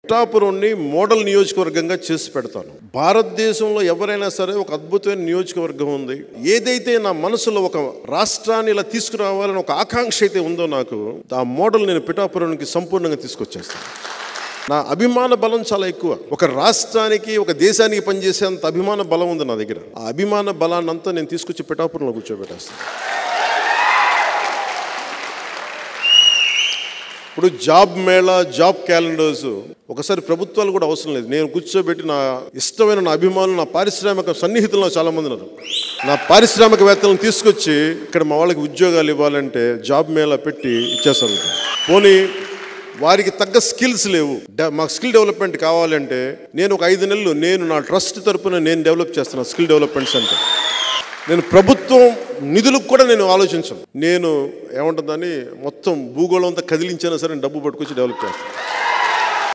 పిఠాపురంని model నియోజకవర్గంగా చేసి పెడతాను. భారతదేశంలో ఎవరైనా సరే ఒక అద్భుతమైన నియోజకవర్గం ఉంది. ఏదైతే నా మనసులో ఒక రాష్ట్రాన్ని ఇలా తీసుకురావాలని ఒక ఆకాంక్ష అయితే ఉందో నాకు, ఆ మోడల్ నేను పిఠాపురానికి సంపూర్ణంగా తీసుకొచ్చేస్తాను. నా అభిమాన బలం చాలా ఎక్కువ. ఒక రాష్ట్రానికి ఒక దేశానికి పనిచేసేంత అభిమాన బలం ఉంది నా దగ్గర. ఆ అభిమాన బలాన్ని అంతా నేను తీసుకొచ్చి పిఠాపురంలో కూర్చోబెట్టేస్తాను. ఇప్పుడు జాబ్ మేళా, జాబ్ క్యాలెండర్స్ ఒకసారి ప్రభుత్వాలు కూడా అవసరం లేదు. నేను కూర్చోబెట్టి నా ఇష్టమైన నా అభిమానులు, నా పారిశ్రామిక సన్నిహితులు చాలా మంది ఉన్నారు. నా పారిశ్రామికవేత్తలను తీసుకొచ్చి ఇక్కడ మా వాళ్ళకి ఉద్యోగాలు ఇవ్వాలంటే జాబ్ మేళా పెట్టి ఇచ్చేస్తాను. పోనీ వారికి తగ్గ స్కిల్స్ లేవు, మాకు స్కిల్ డెవలప్మెంట్ కావాలంటే నేను ఒక 5 నెలలు నేను నా ట్రస్ట్ తరపున నేను డెవలప్ చేస్తున్నాను స్కిల్ డెవలప్మెంట్ సెంటర్. నేను ప్రభుత్వం నిధులకు కూడా నేను ఆలోచించను. నేను ఏమంటుందని మొత్తం భూగోళం అంతా కదిలించినా సరే డబ్బు పట్టుకొచ్చి డెవలప్ చేస్తాను.